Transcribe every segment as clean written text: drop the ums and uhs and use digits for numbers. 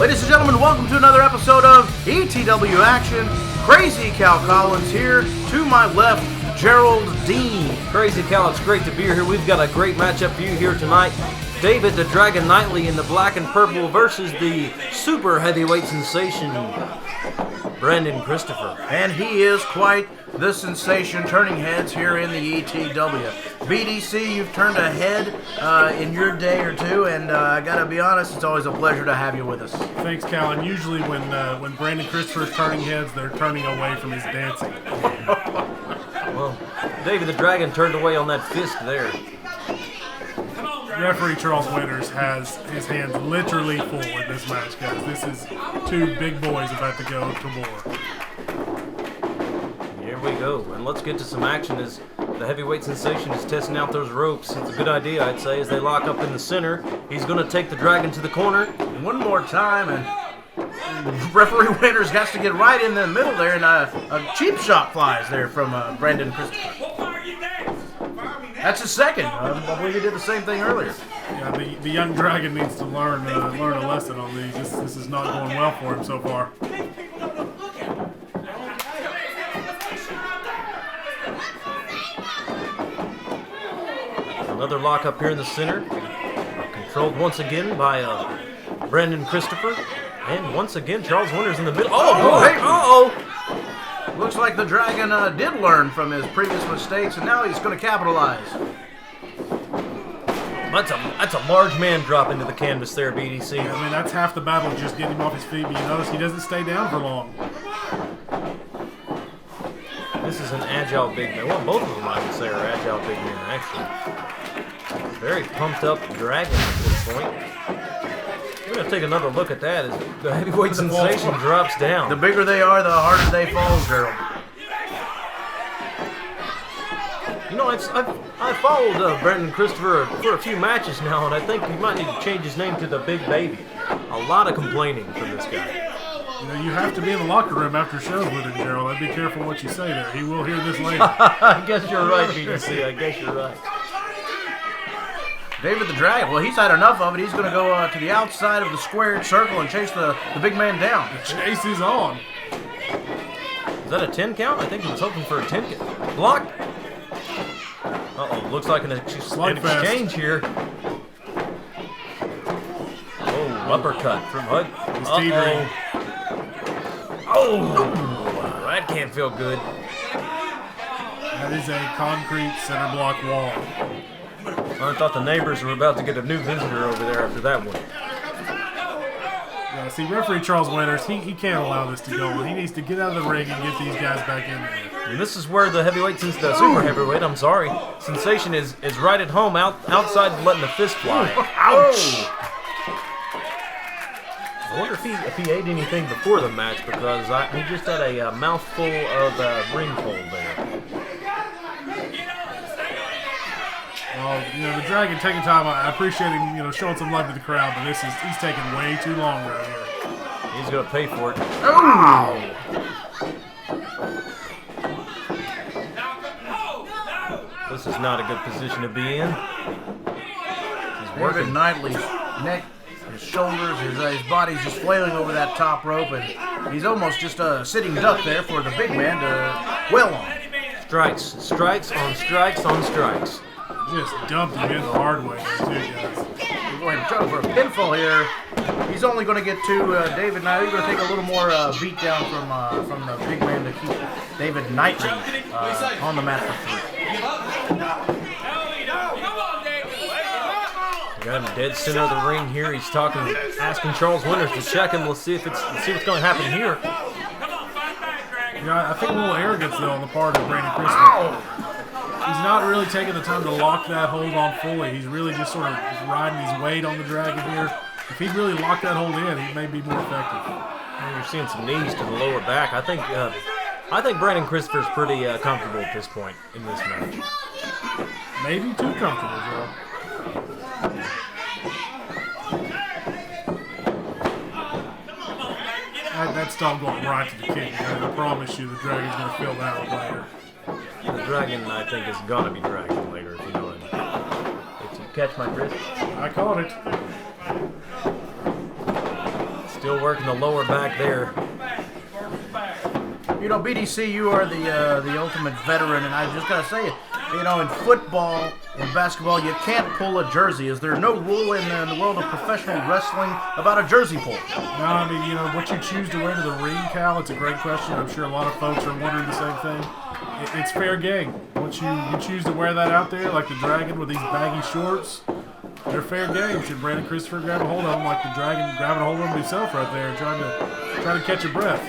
Ladies and gentlemen, welcome to another episode of ETW Action. Crazy Cal Collins here. To my left, Gerald Dean. Crazy Cal, it's great to be here. We've got a great matchup for you here tonight. David the Dragon Knightley in the black and purple versus the super heavyweight sensation, Brandon Christopher. And he is quite the sensation, turning heads here in the ETW. BDC, you've turned a head in your day or two, and I gotta be honest, it's always a pleasure to have you with us. Thanks, Cal. And usually when Brandon Christopher is turning heads, they're turning away from his dancing. Well, David the Dragon turned away on that fist there. Referee Charles Winters has his hands literally full in this match, guys. This is two big boys about to go to war. Here we go, and let's get to some action as the heavyweight sensation is testing out those ropes. It's a good idea, I'd say, as they lock up in the center. He's going to take the Dragon to the corner. One more time, and referee Winters has to get right in the middle there, and a cheap shot flies there from Brandon Christopher. That's his second. I believe he did the same thing earlier. Yeah, the young Dragon needs to learn a lesson on these. This is not going well for him so far. Another lock up here in the center. Controlled once again by Brandon Christopher. And once again, Charles Winters in the middle. Looks like the Dragon did learn from his previous mistakes, and now he's going to capitalize. That's a large man drop into the canvas there, BDC. Yeah, I mean, that's half the battle, just getting him off his feet. But you notice he doesn't stay down for long. This is an agile big man. Well, both of them, I would say, are agile big men, actually. Very pumped up Dragon at this point. We're going to take another look at that as the heavyweight sensation drops down. The bigger they are, the harder they fall, Gerald. You know, I've followed Brandon Christopher for a few matches now, and I think he might need to change his name to the Big Baby. A lot of complaining from this guy. You know, you have to be in the locker room after shows with him, Gerald. I'd be careful what you say there. He will hear this later. I guess you're right, BDC. I guess you're right. David the Dragon, well, he's had enough of it. He's going to go to the outside of the squared circle and chase the big man down. The chase is on. Is that a 10 count? I think he was hoping for a 10 count. Block. Uh-oh, looks like an exchange here. Oh, uppercut from Hud. Oh, that can't feel good. That is a concrete center block wall. I thought the neighbors were about to get a new visitor over there after that one. Yeah, see, referee Charles Winters, he can't allow this to go on. He needs to get out of the ring and get these guys back in there. And this is where the super heavyweight, sensation is right at home, outside letting the fist fly. Ouch! I wonder if he ate anything before the match, because he just had a mouthful of ring coal there. Well, you know, the Dragon taking time. I appreciate him, you know, showing some love to the crowd, but he's taking way too long right here. He's gonna pay for it. Oh! This is not a good position to be in. He's working. David Knightley's neck, his shoulders, his body's just flailing over that top rope, and he's almost just a sitting duck there for the big man to wail on. Strikes on strikes on strikes. Just dumped him in the hard way, too, guys. We're going to try for a pinfall here. He's only going to get to David Knightley. He's going to take a little more beat down from the big man to keep David Knightley on the mat for 3. Got him dead center of the ring here. He's asking Charles Winters to check him. Let's see what's going to happen here. Yeah, I think a little arrogance though on the part of Brandon Christopher. He's not really taking the time to lock that hold on fully. He's really just sort of riding his weight on the Dragon here. If he'd really locked that hold in, he may be more effective. And you're seeing some knees to the lower back. I think Brandon Christopher's pretty comfortable at this point in this match. Maybe too comfortable, Joe. That stomp going right to the kidney. I promise you the Dragon's going to feel that one later. The Dragon, I think, is going to be Dragon later, if you know what I mean. Did you catch my drift? I caught it. Still working the lower back there. You know, BDC, you are the ultimate veteran, and I just gotta say it. You know, in football and basketball, you can't pull a jersey. Is there no rule in the world of professional wrestling about a jersey pull? No, I mean, you know, what you choose to wear to the ring, Cal, it's a great question. I'm sure a lot of folks are wondering the same thing. It's fair game. Once you choose to wear that out there, like the Dragon with these baggy shorts, they're fair game. Should Brandon Christopher grab a hold of them like the Dragon grabbing a hold of them himself right there and trying to catch a breath?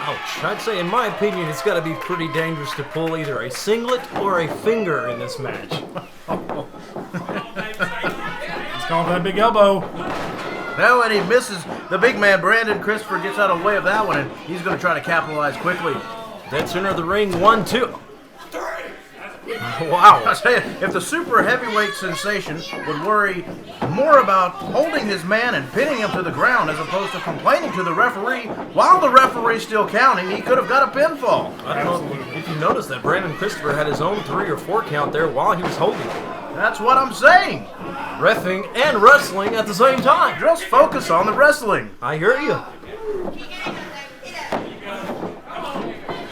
Ouch. I'd say, in my opinion, it's got to be pretty dangerous to pull either a singlet or a finger in this match. It's called that big elbow. No, and he misses. The big man, Brandon Christopher, gets out of the way of that one, and he's going to try to capitalize quickly. Dead center of the ring, 1, 2. Wow. I tell you, if the super heavyweight sensation would worry more about holding his man and pinning him to the ground as opposed to complaining to the referee while the referee's still counting, he could have got a pinfall. I don't know if you noticed that Brandon Christopher had his own 3 or 4 count there while he was holding it. That's what I'm saying. Reffing and wrestling at the same time. Just focus on the wrestling. I hear you.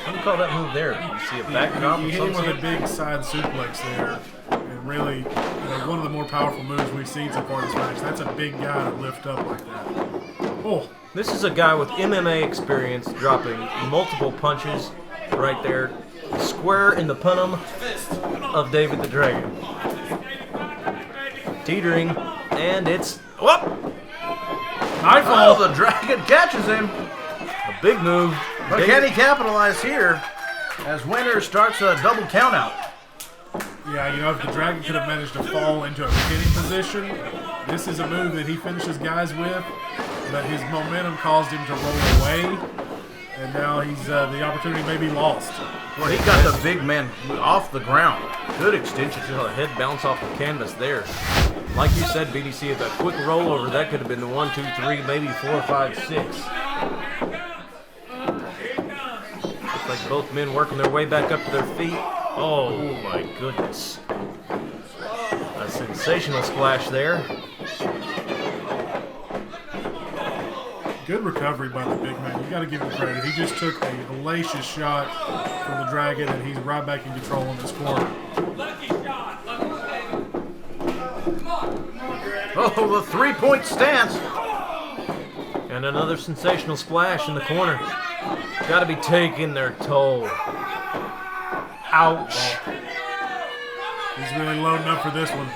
What do you call that move there? You see a backdrop? You hit him with a big side suplex there. And really, one of the more powerful moves we've seen so far this match. That's a big guy to lift up like that. Oh, This is a guy with MMA experience dropping multiple punches right there. Square in the punum of David the Dragon. Teetering, and it's... Whoop! Oh, the Dragon catches him. A big move. But can he capitalize here as Winter starts a double countout? yeah, you know, if the Dragon could have managed to fall into a pinning position, this is a move that he finishes guys with, but his momentum caused him to roll away, and now he's the opportunity may be lost. Well, he got the big man off the ground. Good extension. Just a head bounce off the canvas there. Like you said, BDC, if that quick rollover, that could have been the 1, 2, 3, maybe 4, 5, 6. Looks like both men working their way back up to their feet. Oh my goodness. A sensational splash there. Good recovery by the big man. You got to give him credit. He just took a hellacious shot from the Dragon, and he's right back in control in this corner. Oh, the three-point stance. And another sensational splash in the corner. Got to be taking their toll. Ouch. He's really loading up for this one.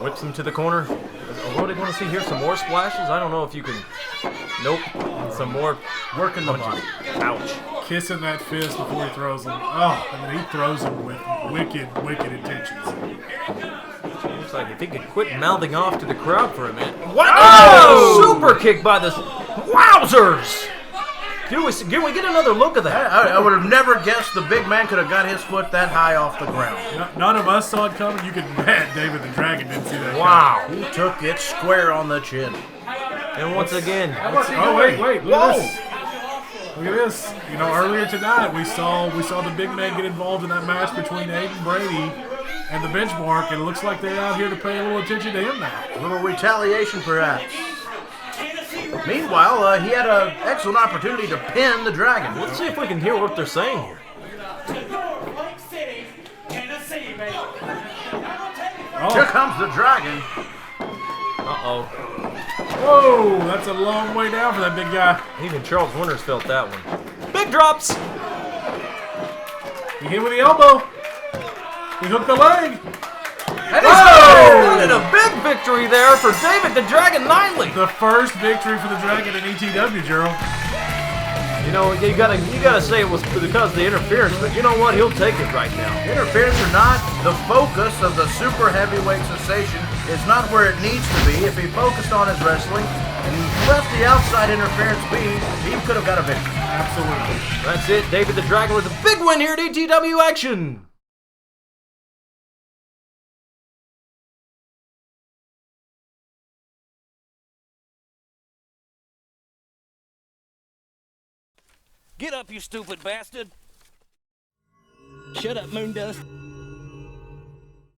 Whips him to the corner. What do you want to see here? Some more splashes? I don't know if you can. Nope. Some more Working the punches. body. Ouch. Kissing that fist before he throws him. Oh, and then he throws him with wicked intentions. Looks like if he could quit mouthing off to the crowd for a minute. What? Oh! Super kick by the... Wowzers! Can we get another look of that? I would have never guessed the big man could have got his foot that high off the ground. None of us saw it coming. You could bet David the Dragon didn't see that Wow. He took it square on the chin. And once again... Oh, wait. Look at this. Look at this. You know, earlier tonight we saw the big man get involved in that match between Aiden Brady and the Benchmark, and it looks like they're out here to pay a little attention to him now. A little retaliation, perhaps. Meanwhile, he had an excellent opportunity to pin the Dragon. Let's see if we can hear what they're saying here. Here comes the Dragon. Uh-oh. Whoa, that's a long way down for that big guy. Even Charles Winters felt that one. Big drops! He hit with the elbow. He hooked the leg. Whoa! And a big victory there for David the Dragon Knightley. The first victory for the Dragon in ETW, Gerald. You know, you gotta say it was because of the interference, but you know what? He'll take it right now. Interference or not, the focus of the super heavyweight sensation is not where it needs to be. If he focused on his wrestling and left the outside interference be, he could have got a victory. Absolutely. That's it. David the Dragon with a big win here at ETW Action. Get up, you stupid bastard! Shut up, Moondust.